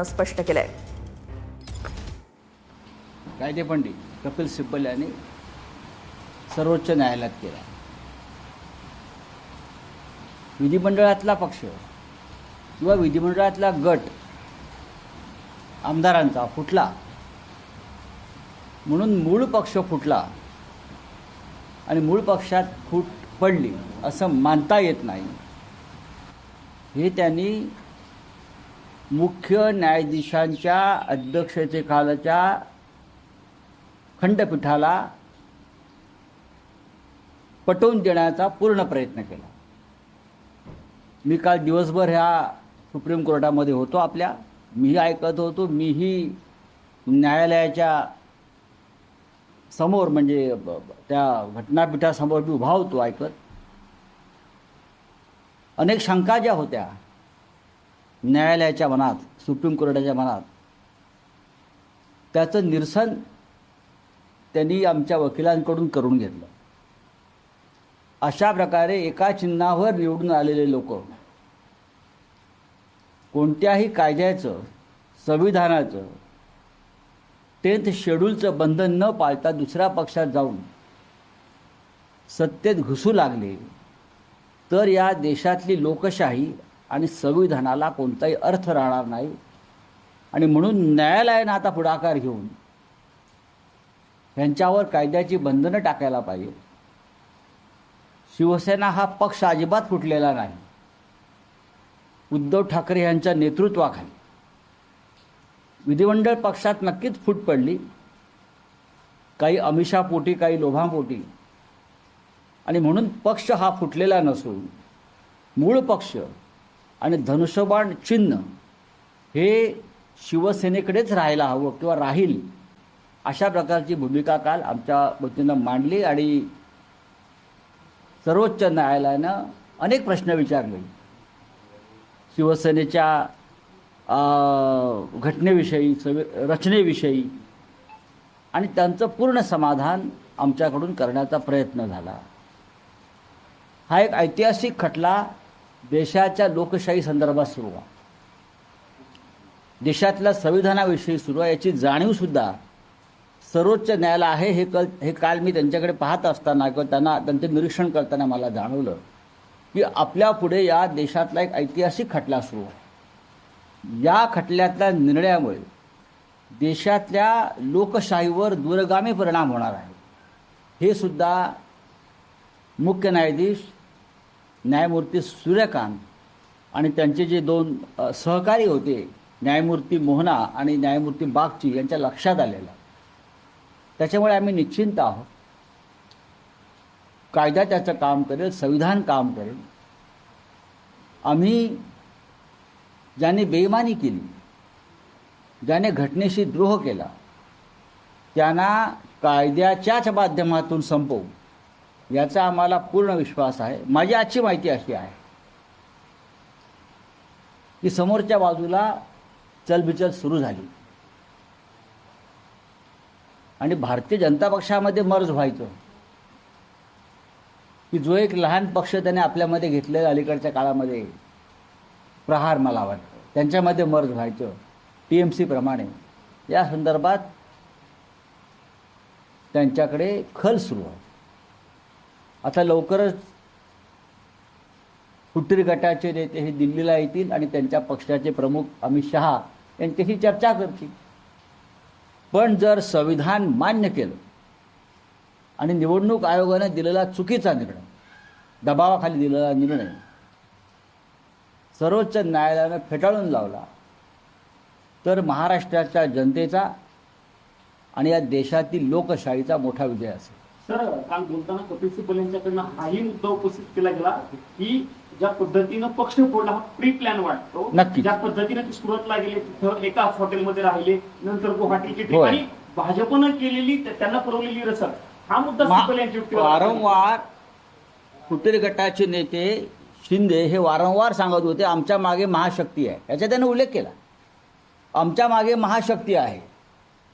स्पष्ट केलंय. कायदेपंडित कपिल सिब्बल यांनी सर्वोच्च न्यायालयात केला. विधिमंडळातला पक्ष किंवा विधिमंडळातला गट आमदारांचा फुटला म्हणून मूळ पक्ष फुटला आणि मूळ पक्षात फूट पडली असं मानता येत नाही. हे त्यांनी मुख्य न्यायाधीशांच्या अध्यक्षतेखालच्या खंडपीठाला पटवून देण्याचा पूर्ण प्रयत्न केला. मी काल दिवसभर ह्या सुप्रीम कोर्टामध्ये होतो. मीही ऐकत होतो. मीही न्यायालयाच्या समोर म्हणजे त्या घटनापीठासमोर मी उभा होतो ऐकत. अनेक शंका ज्या होत्या न्यायालयाच्या मनात, सुप्रीम कोर्टाच्या मनात, त्याचं निरसन त्यांनी आमच्या वकिलांकडून करून घेतलं. अशा प्रकारे एका चिन्हावर निवडून आलेले लोक कोणत्याही कायद्याचं, संविधानाचं, 10th शेड्यूलचं बंधन न पाळता दुसऱ्या पक्षात जाऊन सत्तेत घुसू लागले तर या देशातली लोकशाही आणि संविधानाला कोणताही अर्थ राहणार नाही. आणि म्हणून न्यायालयानं आता पुढाकार घेऊन यांच्यावर कायद्याची बंधनं टाकायला पाहिजे. शिवसेना हा पक्ष अजिबात फुटलेला नाही. उद्धव ठाकरे यांच्या नेतृत्वाखाली विधिमंडळ पक्षात नक्कीच फूट पडली, काही आमिषापोटी, काही लोभापोटी. आणि म्हणून पक्ष हा फुटलेला नसून मूळ पक्ष आणि धनुष्यबाण चिन्ह हे शिवसेनेकडेच राहायला हवं किंवा राहील, अशा प्रकारची भूमिका काल आमच्या वतीनं मांडली. आणि सर्वोच्च न्यायालयानं अनेक प्रश्न विचारले शिवसेनेच्या घटनेविषयी, रचनेविषयी, आणि त्यांचं पूर्ण समाधान आमच्याकडून करण्याचा प्रयत्न झाला. हा एक ऐतिहासिक खटला देशाच्या लोकशाही संदर्भात सुरू आहे, देशातल्या संविधानाविषयी सुरू आहे. याची जाणीवसुद्धा सर्वोच्च न्यायालय आहे. हे काल मी त्यांच्याकडे पाहत असताना किंवा त्यांचं निरीक्षण करताना मला जाणवलं की आपल्या पुढे या देशातला एक ऐतिहासिक खटला सुरू आहे. या खटल्यातल्या निर्णयामुळे देशातल्या लोकशाहीवर दूरगामी परिणाम होणार आहे. हे सुद्धा मुख्य न्यायाधीश न्यायमूर्ती सूर्यकांत आणि त्यांचे जे दोन सहकारी होते, न्यायमूर्ती मोहना आणि न्यायमूर्ती बागची, यांच्या लक्षात आलेलं. त्याच्यामुळे आम्ही निश्चिंत आहोत. कायदा त्याचं काम करेल, संविधान काम करेल. आम्ही ज्याने बेईमानी केली, ज्याने घटनेशी द्रोह केला, त्यांना कायद्याच्याच माध्यमातून संपवू याचा आम्हाला पूर्ण विश्वास आहे. माझी आजची माहिती अशी आहे की समोरच्या बाजूला चलबिचल सुरू झाली आणि भारतीय जनता पक्षामध्ये मर्ज व्हायचं, की जो एक लहान पक्ष त्याने आपल्यामध्ये घेतलेला अलीकडच्या काळामध्ये प्रहार, मला वाटतं त्यांच्यामध्ये मर्ज व्हायचं TMC प्रमाणे. या संदर्भात त्यांच्याकडे खल सुरू आहे. आता लवकरच फुटीर गटाचे नेते हे दिल्लीला येतील आणि त्यांच्या पक्षाचे प्रमुख अमित शहा यांच्याशी चर्चा करतील. पण जर संविधान मान्य केलं आणि निवडणूक आयोगाने दिलेला चुकीचा निर्णय, दबावाखाली दिलेला निर्णय सर्वोच्च न्यायालयानं फेटाळून लावला तर महाराष्ट्राच्या जनतेचा आणि या देशातील लोकशाहीचा मोठा विजय असेल. सर, काल बोलताना कपिल सिब्बल यांच्याकडनं हाही मुद्दा उपस्थित केला गेला की ज्या पद्धतीनं पक्ष फोडला हा प्री प्लॅन वाटतो. नक्की. ज्या पद्धतीने ते सुरतला गेले, तिथं एका हॉटेलमध्ये राहिले, नंतर गुवाहाटीची ठिकाणी भाजपनं केलेली, त्यांना पुरवलेली रसद, हा मुद्दा सिब्बल यांच्या वारंवार फुटीर गटाचे नेते शिंदे हे वारंवार सांगत होते आमच्या मागे महाशक्ती आहे. याचा त्याने उल्लेख केला. आमच्या मागे महाशक्ती आहे,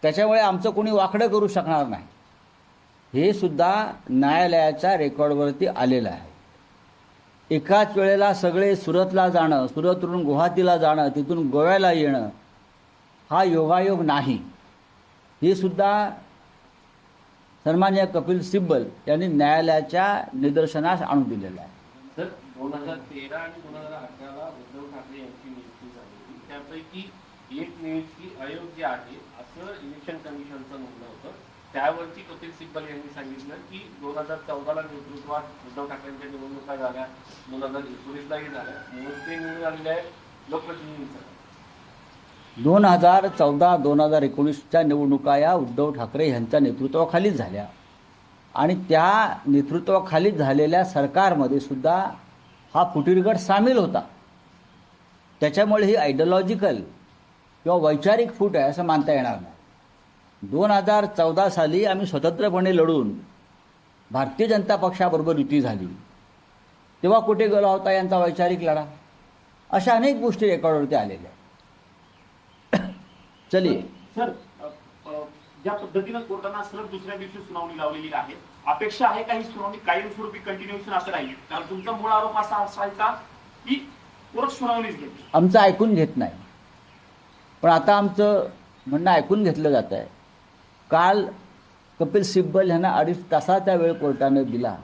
त्याच्यामुळे आमचं कोणी वाकडं करू शकणार नाही. हे सुद्धा न्यायालयाच्या रेकॉर्डवरती आलेलं आहे. एकाच वेळेला सगळे सुरतला जाणं, सुरतवरून गुवाहाटीला जाणं, तिथून गोव्याला येणं, हा योगायोग नाही, हे सुद्धा सन्माननीय कपिल सिब्बल यांनी न्यायालयाच्या निदर्शनास आणून दिलेलं आहे. सर 2013 आणि 2018ला उद्धव ठाकरे यांची नियुक्ती झाली, त्यापैकी एक नियुक्ती अयोग्य आहे असं इलेक्शन कमिशनचं म्हणणं होतं. त्यावरती कपिल सिब्बल यांनी सांगितलं की 2014ला नेतृत्वात उद्धव ठाकरेंच्या निवडणुका झाल्या, 2019लाही झाल्या, म्हणून ते निवडून आलेले आहे लोकप्रतिनिधींचं. 2014-2019च्या निवडणुका या उद्धव ठाकरे यांच्या नेतृत्वाखालीच झाल्या आणि त्या नेतृत्वाखाली झालेल्या सरकारमध्ये सुद्धा हा फुटीरगट सामील होता. त्याच्यामुळे ही आयडियॉलॉजिकल किंवा वैचारिक फूट आहे असं मानता येणार नाही. 2014 साली आम्ही स्वतंत्रपणे लढून भारतीय जनता पक्षाबरोबर युती झाली, तेव्हा कुठे गेला होता यांचा वैचारिक लढा? अशा अनेक गोष्टी रेकॉर्डवरती आलेल्या आहेत. चलिए सर, ज्या पद्धतीनं कोर्टानं सलग दुसऱ्या दिवशी सुनावणी लावलेली आहे, अपेक्षा आहे का ही सुनावणी कायमस्वरूपी कंटिन्युएशन असं राहील? कारण तुमचा मूळ आरोप असा आहे का की कोर्ट सुनावणीच घेते? आमचं ऐकून घेत नाही, पण आता आमचं म्हणणं ऐकून घेतलं जात आहे. काल कपिल सिब्बल यांना 2.5 तासाचा वेळ कोर्टानं दिला.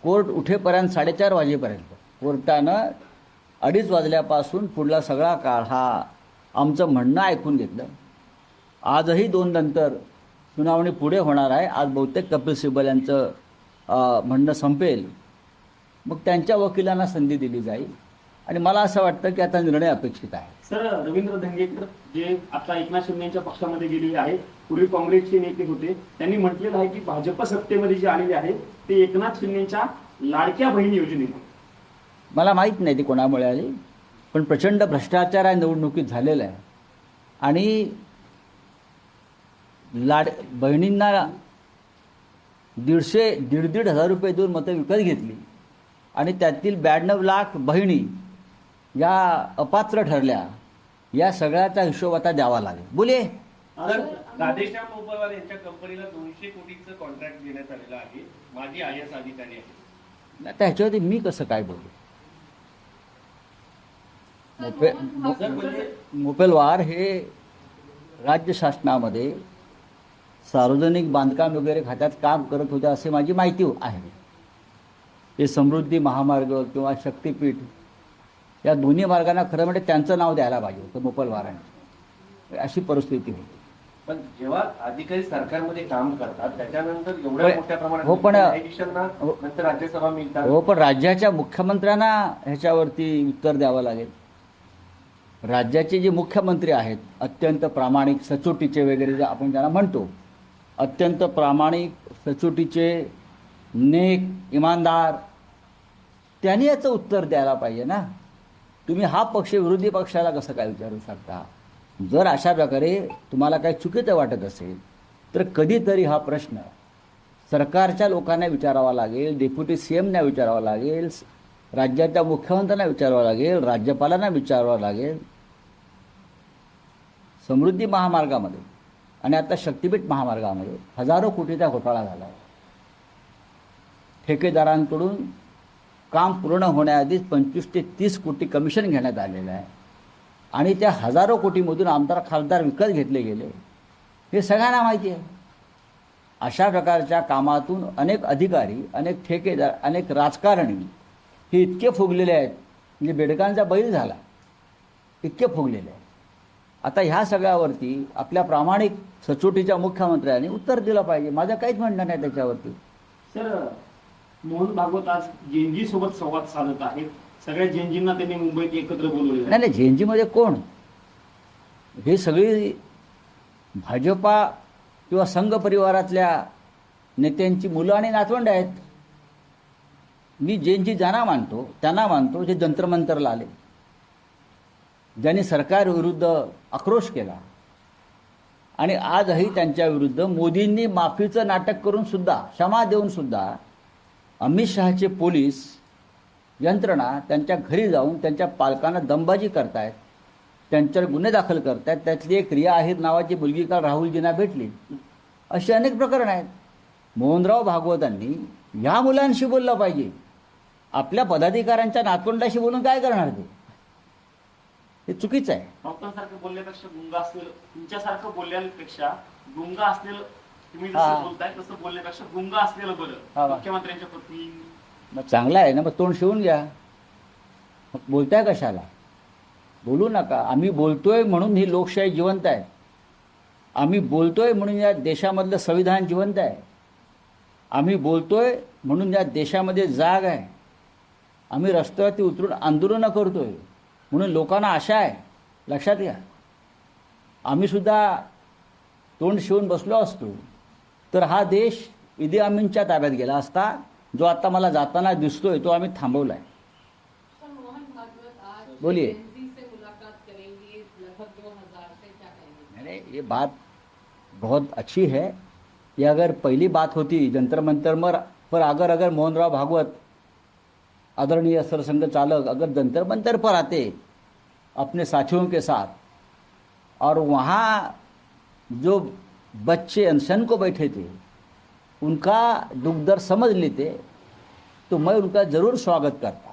कोर्ट उठेपर्यंत 4:30 वाजेपर्यंत कोर्टानं 2:30 वाजल्यापासून पुढला सगळा काळ हा आमचं म्हणणं ऐकून घेतलं. आजही 2 नंतर सुनावणी पुढे होणार आहे. आज बहुतेक कपिल सिब्बल यांचं म्हणणं संपेल, मग त्यांच्या वकिलांना संधी दिली जाईल आणि मला असं वाटतं की आता निर्णय अपेक्षित आहे. सर, रवींद्र धंगेकर जे आता एकनाथ शिंदे यांच्या पक्षामध्ये गेलेले आहे, पूर्वी काँग्रेसचे नेते होते, त्यांनी म्हटलेलं आहे की भाजप सत्तेमध्ये जे आलेले आहे ते एकनाथ शिंदेच्या लाडक्या बहीण योजनेने. मला माहीत नाही ती कोणामुळे आली, पण प्रचंड भ्रष्टाचार या निवडणुकीत झालेला आहे आणि बहिणींना 1.5 हजार रुपये देऊन मतं विकत घेतली आणि त्यातील 92 लाख बहिणी या अपात्र ठरल्या. या सगळ्याचा हिशोब आता द्यावा लागेल. बोले सर, राधेश्याम मोपलवार यांच्या कंपनीला 200 कोटीचं कॉन्ट्रॅक्ट देण्यात आलेलं आहे, माजी IAS अधिकारी आहेत. आता ह्याच्यावरती मी कसं काय बोलू? मोपेलवार हे राज्य शासनामध्ये सार्वजनिक बांधकाम वगैरे खात्यात काम करत होते असे माझी माहिती आहे. ते समृद्धी महामार्ग किंवा शक्तीपीठ या दोन्ही मार्गांना खरं म्हणजे त्यांचं नाव द्यायला पाहिजे होतं मोपलवारांनी. अशी परिस्थिती होती. पण जेव्हा अधिकारी सरकारमध्ये काम करतात त्याच्यानंतर एवढ्या मोठ्या हो, पण न्यायाधीशांना नंतर राज्यसभा मिळतात. हो, पण राज्याच्या मुख्यमंत्र्यांना ह्याच्यावरती उत्तर द्यावं लागेल. राज्याचे जे मुख्यमंत्री आहेत, अत्यंत प्रामाणिक, सचोटीचे वगैरे जे आपण त्यांना म्हणतो, अत्यंत प्रामाणिक, सचोटीचे, नेक, इमानदार, त्यांनी याचं उत्तर द्यायला पाहिजे ना. तुम्ही हा पक्ष विरोधी पक्षाला कसं काय विचारू शकता? जर अशा प्रकारे तुम्हाला काही चुकीचं वाटत असेल तर कधीतरी हा प्रश्न सरकारच्या लोकांना विचारावा लागेल, डेप्युटी CMना विचारावा लागेल, राज्याच्या मुख्यमंत्र्यांना विचारावं लागेल, राज्यपालांना विचारावं लागेल. समृद्धी महामार्गामध्ये आणि आता शक्तीपीठ महामार्गामध्ये हजारो कोटीचा घोटाळा झाला आहे. ठेकेदारांकडून काम पूर्ण होण्याआधीच 25 ते 30 कोटी कमिशन घेण्यात आलेलं आहे आणि त्या हजारो कोटीमधून आमदार खासदार विकत घेतले गेले, हे सगळ्यांना माहिती आहे. अशा प्रकारच्या कामातून अनेक अधिकारी, अनेक ठेकेदार, अनेक राजकारणी हे इतके फुगलेले आहेत म्हणजे बेडकांचा बैल झाला, इतके फुगलेले आहेत. आता ह्या सगळ्यावरती आपल्या प्रामाणिक सचोटीच्या मुख्यमंत्र्यांनी उत्तर दिलं पाहिजे. माझं काहीच म्हणणं नाही त्याच्यावरती. सर, मोहन भागवत आज जेएनजी सोबत संवाद साधत आहेत. सगळ्या जेएनजींना त्यांनी मुंबईत एकत्र बोलवले. नाही नाही, जेएनजीमध्ये कोण? हे सगळी भाजपा किंवा संघ परिवारातल्या नेत्यांची मुलं आणि नातवंड आहेत. मी जेएनजी ज्यांना मानतो त्यांना मानतो जे जंत्रमंतरला आले, ज्यांनी सरकारविरुद्ध आक्रोश केला आणि आजही त्यांच्या विरुद्ध मोदींनी माफीचं नाटक करून सुद्धा, क्षमा देऊन सुद्धा अमित शहाचे पोलीस यंत्रणा त्यांच्या घरी जाऊन त्यांच्या पालकांना दमबाजी करतायत, त्यांच्यावर गुन्हे दाखल करतायत. त्यातली एक रिया अहिर नावाची मुलगी काल राहुलजींना भेटली. अशी अनेक प्रकरणं आहेत. मोहनराव भागवतांनी ह्या मुलांशी बोललं पाहिजे. आपल्या पदाधिकाऱ्यांच्या नातवंडाशी बोलून काय करणार ते? हे चुकीचं आहे. डॉक्टरांसारखं बोलण्यापेक्षा गुंग असलेलं, तुमच्यासारखं बोलण्यापेक्षा गुंग असलेलं, तुम्ही हा. जसं बोलताय तसं बोलण्यापेक्षा गुंग असलेलं हा, बरं. हा. मुख्यमंत्र्यांच्या पत्नी मग चांगलं आहे ना, मग तोंड शिवून घ्या. मग बोलताय कशाला? बोलू नका. आम्ही बोलतोय म्हणून ही लोकशाही जिवंत आहे. आम्ही बोलतोय म्हणून या देशामधलं संविधान जिवंत आहे. आम्ही बोलतोय म्हणून या देशामध्ये जाग आहे. आम्ही रस्त्यावरती उतरून आंदोलनं करतोय म्हणून लोकांना आशा आहे. लक्षात घ्या. आम्ही सुद्धा तोंड शिवून बसलो असतो तर हा देश इदी अमीनच्या ताब्यात गेला असता. जो आता मला जाताना दिसतोय तो आम्ही थांबवलाय. सर, मोहन भागवत आज बोलिए. जेएनजी से मुलाकात करेंगे लगभग 2000 से, क्या कहेंगे? अरे ये बात बहुत अच्छी है. ये अगर पहली बात होती जंतर मंतर पर अगर मोहनराव भागवत आदरणीय सरसंघ चालक अगर जंतर मंतर पर आते अपने साथियों के साथ और वहाँ जो बच्चे अनशन को बैठे थे उनका दुख दर्द समझ लेते तो मैं उनका ज़रूर स्वागत करता.